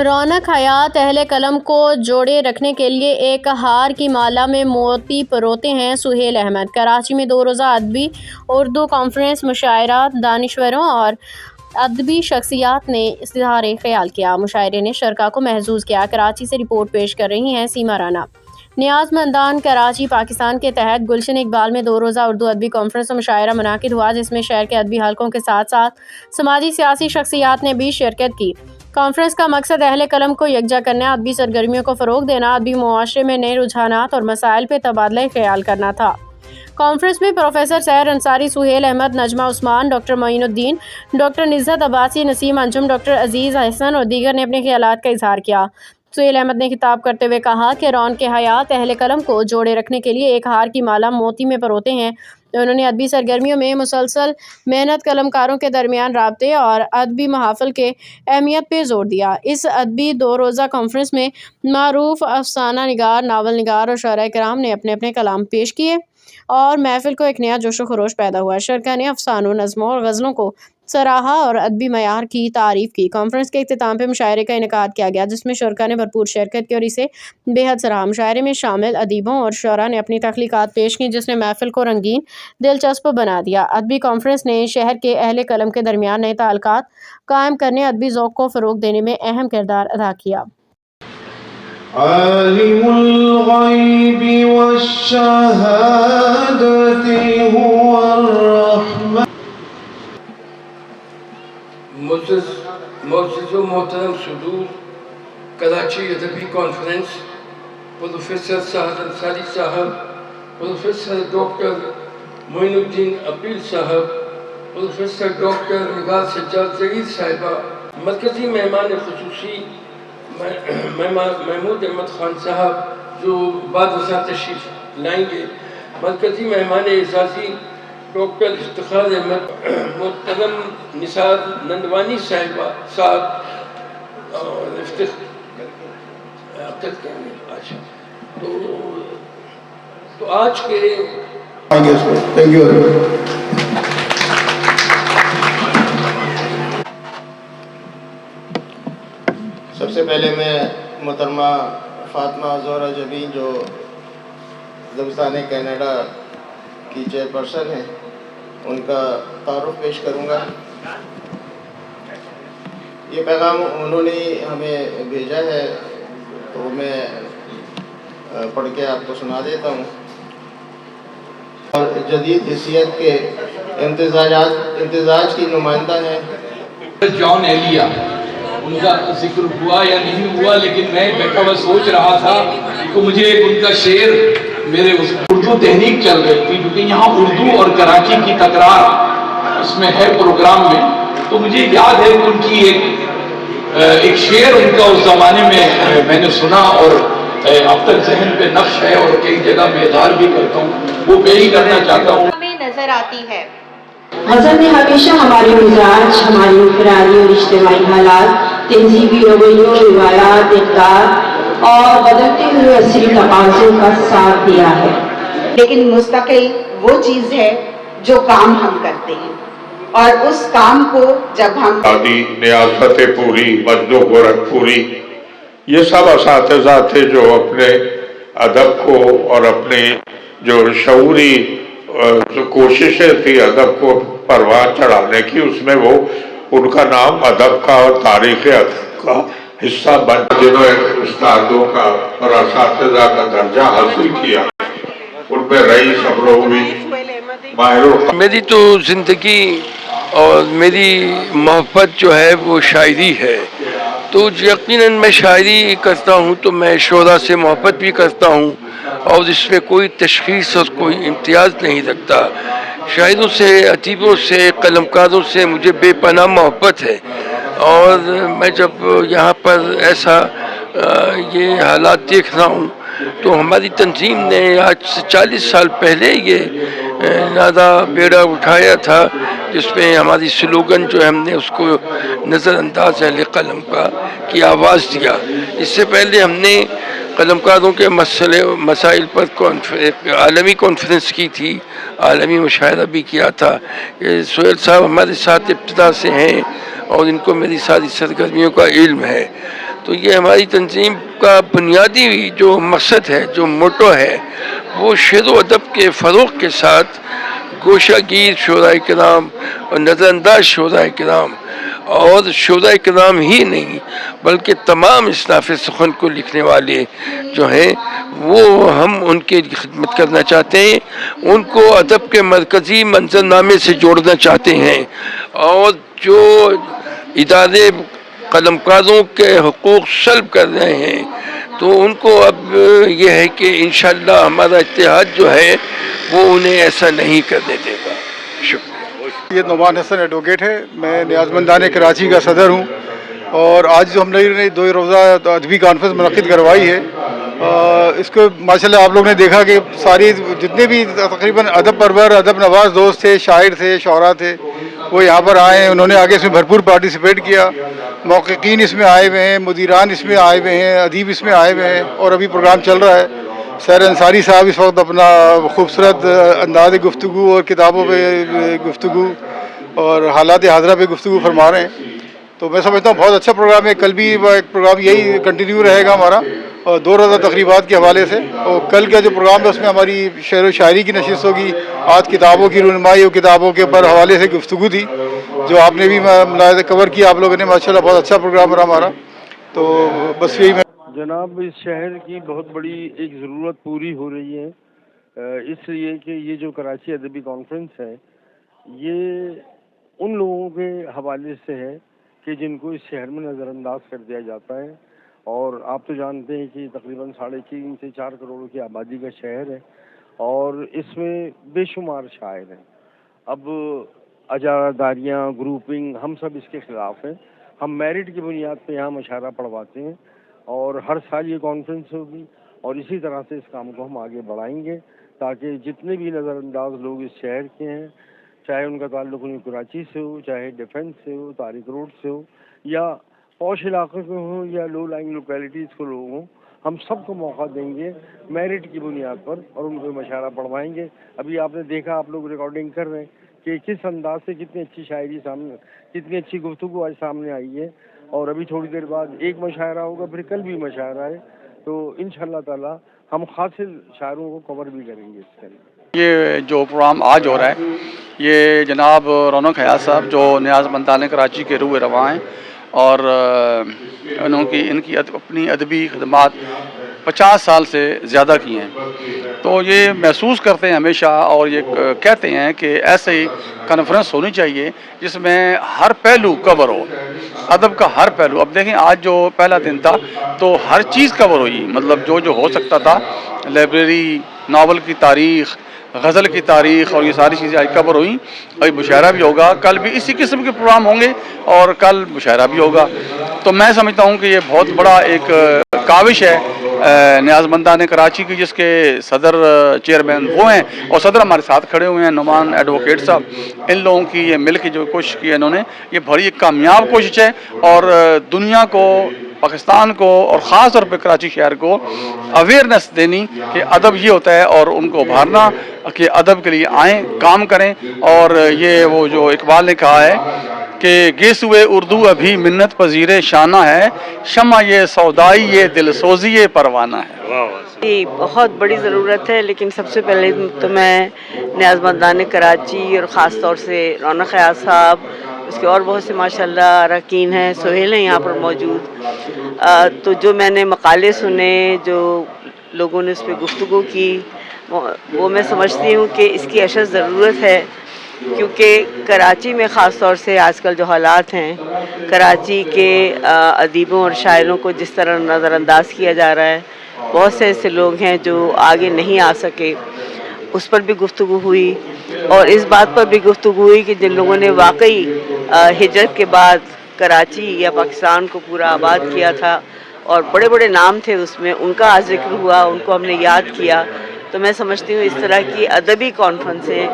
رونق حیات اہل قلم کو جوڑے رکھنے کے لیے ایک ہار کی مالا میں موتی پروتے ہیں سہیل احمد۔ کراچی میں 2 روزہ ادبی اردو کانفرنس مشاعرہ دانشوروں اور ادبی شخصیات نے اظہار خیال کیا۔ مشاعرے نے شرکاء کو محظوظ کیا۔ کراچی سے رپورٹ پیش کر رہی ہیں سیما رانا۔ نیاز مندان کراچی پاکستان کے تحت گلشن اقبال میں 2 روزہ اردو ادبی کانفرنس اور مشاعرہ منعقد ہوا، جس میں شہر کے ادبی حلقوں کے ساتھ ساتھ سماجی سیاسی شخصیات نے بھی شرکت کی۔ کانفرنس کا مقصد اہل قلم کو یکجا کرنا، ادبی سرگرمیوں کو فروغ دینا، ادبی معاشرے میں نئے رجحانات اور مسائل پہ تبادلہ خیال کرنا تھا۔ کانفرنس میں پروفیسر سحر انصاری، سہیل احمد، نجمہ عثمان، ڈاکٹر معین الدین، ڈاکٹر نزہت عباسی، نسیم انجم، ڈاکٹر عزیز احسن اور دیگر نے اپنے خیالات کا اظہار کیا۔ سہیل احمد نے خطاب کرتے ہوئے کہا کہ رونق حیات اہل قلم کو جوڑے رکھنے کے لیے ایک ہار کی مالا موتی میں پروتے ہیں۔ انہوں نے ادبی سرگرمیوں میں مسلسل محنت، قلمکاروں کے درمیان رابطے اور ادبی محافل کے اہمیت پہ زور دیا۔ اس ادبی 2 روزہ کانفرنس میں معروف افسانہ نگار، ناول نگار اور شاعرہ کرام نے اپنے اپنے کلام پیش کیے اور محفل کو ایک نیا جوش و خروش پیدا ہوا۔ شرکاء نے افسانوں، نظموں اور غزلوں کو سراہا اور ادبی معیار کی تعریف کی۔ کانفرنس کے اختتام پہ مشاعرے کا انعقاد کیا گیا، جس میں شرکاء نے بھرپور شرکت کی اور اسے بے حد سراہا۔ مشاعرے میں شامل ادیبوں اور شعراء نے اپنی تخلیقات پیش کیں، جس نے محفل کو رنگین، دلچسپ بنا دیا۔ ادبی کانفرنس نے شہر کے اہل قلم کے درمیان نئے تعلقات قائم کرنے، ادبی ذوق کو فروغ دینے میں اہم کردار ادا کیا۔ عالم الغیب والشہادۃ هو الرحمن۔ معزز و محترم صدور، کراچی ادبی کانفرنس، پروفیسر سحر انصاری صاحب، پروفیسر ڈاکٹر معین الدین عقیل صاحب، پروفیسر ڈاکٹر نگار سجاد ظہیر صاحبہ، مرکزی مہمان خصوصی محمود احمد خان صاحب جو بعد ازاں تشریف لائیں گے، مرکزی مہمان اعزازی ڈاکٹر افتخار احمد، محترم نثار نندوانی صاحب اور تو آج کے سب سے پہلے میں محترمہ فاطمہ زہرا جبین جو دبستان کینیڈا کی چیئرپرسن ہیں، ان کا تعارف پیش کروں گا۔ یہ پیغام انہوں نے ہمیں بھیجا ہے تو میں پڑھ کے آپ کو سنا دیتا ہوں۔ اور جدید حیثیت کے امتزاج کی نمائندہ ہیں جان ایلیا، ان کا ذکر ہوا یا نہیں ہوا، لیکن میں بیٹھا ہوا سوچ رہا تھا کہ مجھے ان کا شعر میرے اردو تحریک چل رہی تھی، کیونکہ یہاں اردو اور کراچی کی تکرار اس میں ہے پروگرام میں، تو مجھے یاد ہے کہ ان کی ایک شعر ان کا اس زمانے میں نے سنا اور اب تک ذہن پہ نقش ہے اور کئی جگہ میں اظہار بھی کرتا ہوں، وہ پیش کرنا چاہتا ہوں۔ ہمیں نظر آتی ہے غزل نے ہمیشہ ہمارے مزاج، ہماری انفرادی اور اجتماعی حالات، تہذیبی رویوں، روایات، اقدار اور بدلتے ہوئے عصری تقاضوں کا ساتھ دیا ہے، لیکن مستقل وہ چیز ہے جو کام ہم کرتے ہیں، اور اس کام کو جب ہم نیازت پوری، مجد و گورکھ پوری، یہ سب اساتذہ تھے جو اپنے ادب کو اور اپنے جو شعوری جو کوششیں تھی ادب کو پروان چڑھانے کی، اس میں وہ ان کا نام ادب کا اور تاریخ ادب کا حصہ بن، جنہوں نے استادوں کا اور اساتذہ کا درجہ حاصل کیا، ان میں رئیس ابروی، ماہر۔ میری تو زندگی اور میری محبت جو ہے وہ شاعری ہے، تو یقیناً میں شاعری کرتا ہوں تو میں شعراء سے محبت بھی کرتا ہوں اور اس میں کوئی تشخیص اور کوئی امتیاز نہیں رکھتا۔ شاعروں سے، ادیبوں سے، قلمکاروں سے مجھے بے پناہ محبت ہے، اور میں جب یہاں پر ایسا یہ حالات دیکھ رہا ہوں تو ہماری تنظیم نے آج سے 40 سال پہلے یہ نعرہ بیڑا اٹھایا تھا، جس میں ہماری سلوگن جو ہے ہم نے اس کو نظر انداز اہل قلم کا کی آواز دیا۔ اس سے پہلے ہم نے قلمکاروں کے مسائل پر عالمی کانفرنس کی تھی، عالمی مشاعرہ بھی کیا تھا۔ سہیل صاحب ہمارے ساتھ ابتدا سے ہیں اور ان کو میری ساری سرگرمیوں کا علم ہے، تو یہ ہماری تنظیم کا بنیادی جو مقصد ہے، جو موٹو ہے، وہ شعر و ادب کے فروغ کے ساتھ گوشہ گیر شعراء کرام اور نظر انداز شعراء کرام اور شعراء کرام ہی نہیں بلکہ تمام اصناف سخن کو لکھنے والے جو ہیں وہ ہم ان کی خدمت کرنا چاہتے ہیں، ان کو ادب کے مرکزی منظرنامے سے جوڑنا چاہتے ہیں، اور جو ادارے قلم کاروں کے حقوق سلب کر رہے ہیں تو ان کو اب یہ ہے کہ انشاءاللہ ہمارا اتحاد جو ہے وہ انہیں ایسا نہیں کرنے دے گا۔ شکریہ۔ یہ نعمان حسن ایڈوکیٹ ہے، میں نیاز مندان کراچی کا صدر ہوں، اور آج جو ہم نے 2 روزہ ادبی کانفرنس منعقد کروائی ہے، اس کو ماشاءاللہ آپ لوگ نے دیکھا کہ ساری جتنے بھی تقریباً ادب پرور ادب نواز دوست تھے، شاعر تھے، شعراء تھے، وہ یہاں پر آئے ہیں، انہوں نے آگے اس میں بھرپور پارٹیسپیٹ کیا، محققین اس میں آئے ہوئے ہیں، مدیران اس میں آئے ہوئے ہیں، ادیب اس میں آئے ہوئے ہیں، اور ابھی پروگرام چل رہا ہے۔ سیر انصاری صاحب اس وقت اپنا خوبصورت انداز گفتگو اور کتابوں پہ گفتگو اور حالات حاضرہ پہ گفتگو فرما رہے ہیں، تو میں سمجھتا ہوں بہت اچھا پروگرام ہے۔ کل بھی ایک پروگرام یہی کنٹینیو رہے گا ہمارا، اور 2 روزہ تقریبات کے حوالے سے، اور کل کا جو پروگرام ہے اس میں ہماری شعر و شاعری کی نشست ہوگی، آج کتابوں کی رونمائی اور کتابوں کے اوپر حوالے سے گفتگو تھی جو آپ نے بھی ملاحظہ کور کیا آپ لوگوں نے، ماشاءاللہ بہت اچھا پروگرام رہا ہمارا۔ تو بس یہی میں جناب، اس شہر کی بہت بڑی ایک ضرورت پوری ہو رہی ہے، اس لیے کہ یہ جو کراچی ادبی کانفرنس ہے یہ ان لوگوں کے حوالے سے ہے کہ جن کو اس شہر میں نظر انداز کر دیا جاتا ہے، اور آپ تو جانتے ہیں کہ تقریباً 3.5 سے 4 کروڑ کی آبادی کا شہر ہے، اور اس میں بے شمار شاعر ہیں۔ اب اجاراداریاں، گروپنگ، ہم سب اس کے خلاف ہیں۔ ہم میرٹ کی بنیاد پہ یہاں مشاعرہ پڑھواتے ہیں، اور ہر سال یہ کانفرنس ہوگی، اور اسی طرح سے اس کام کو ہم آگے بڑھائیں گے تاکہ جتنے بھی نظر انداز لوگ اس شہر کے ہیں، چاہے ان کا تعلق نیو کراچی سے ہو، چاہے ڈیفنس سے ہو، طارق روڈ سے ہو، یا پوش علاقے کے ہوں، یا لو لائنگ لوکیلٹیز کے لوگ ہوں، ہم سب کو موقع دیں گے میرٹ کی بنیاد پر، اور ان کو مشاعرہ پڑھوائیں گے۔ ابھی آپ نے دیکھا، آپ لوگ ریکارڈنگ کر رہے ہیں کہ کس انداز سے کتنی اچھی شاعری سامنے، کتنی اچھی گفتگو آج سامنے آئی ہے، اور ابھی تھوڑی دیر بعد ایک مشاعرہ ہوگا، پھر کل بھی مشاعرہ ہے، تو انشاءاللہ تعالی ہم حاصل شاعروں کو کور بھی کریں گے اس کے اندر۔ یہ جو پروگرام آج ہو رہا ہے یہ جناب رونق حیات صاحب جو نیاز مندان کراچی کے روح رواں ہیں، اور ان کی اپنی ادبی خدمات 50 سال سے زیادہ کی ہیں، تو یہ محسوس کرتے ہیں ہمیشہ، اور یہ کہتے ہیں کہ ایسے ہی کانفرنس ہونی چاہیے جس میں ہر پہلو کور ہو، ادب کا ہر پہلو۔ اب دیکھیں آج جو پہلا دن تھا تو ہر چیز کور ہوئی، مطلب جو ہو سکتا تھا، لائبریری، ناول کی تاریخ، غزل کی تاریخ، اور یہ ساری چیزیں آج کور ہوئیں۔ ابھی مشاعرہ بھی ہوگا، کل بھی اسی قسم کے پروگرام ہوں گے، اور کل مشاعرہ بھی ہوگا۔ تو میں سمجھتا ہوں کہ یہ بہت بڑا ایک کاوش ہے نیاز مندان کراچی کی، جس کے صدر چیئرمین وہ ہیں، اور صدر ہمارے ساتھ کھڑے ہوئے ہیں نعمان ایڈوکیٹ صاحب۔ ان لوگوں کی یہ مل کے جو کوشش کی ہے انہوں نے، یہ بڑی ایک کامیاب کوشش ہے، اور دنیا کو، پاکستان کو، اور خاص طور پہ کراچی شہر کو اویئرنیس دینی کہ ادب یہ ہوتا ہے، اور ان کو ابھارنا کہ ادب کے لیے آئیں، کام کریں۔ اور یہ وہ جو اقبال نے کہا ہے کہ گیسوئے اردو ابھی منت پذیر شانہ ہے، شمع یہ سودائی یہ دل سوزی یہ پروانہ ہے۔ جی، بہت بڑی ضرورت ہے، لیکن سب سے پہلے تو میں نیاز مندان کراچی اور خاص طور سے رونق حیات صاحب، اس کے اور بہت سے ماشاءاللہ اراکین ہیں، سہیل ہیں یہاں پر موجود، تو جو میں نے مقالے سنے، جو لوگوں نے اس پہ گفتگو کی، وہ میں سمجھتی ہوں کہ اس کی اشد ضرورت ہے، کیونکہ کراچی میں خاص طور سے آج کل جو حالات ہیں، کراچی کے ادیبوں اور شاعروں کو جس طرح نظر انداز کیا جا رہا ہے، بہت سے ایسے لوگ ہیں جو آگے نہیں آ سکے، اس پر بھی گفتگو ہوئی، اور اس بات پر بھی گفتگو ہوئی کہ جن لوگوں نے واقعی ہجرت کے بعد کراچی یا پاکستان کو پورا آباد کیا تھا، اور بڑے بڑے نام تھے اس میں، ان کا ذکر ہوا، ان کو ہم نے یاد کیا۔ تو میں سمجھتی ہوں اس طرح کی ادبی کانفرنسیں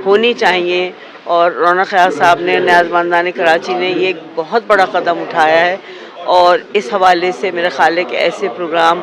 ہونی چاہیے، اور رونق حیات صاحب نے، نیاز مندان کراچی نے یہ ایک بہت بڑا قدم اٹھایا ہے، اور اس حوالے سے میرا خیال ہے کہ ایسے پروگرام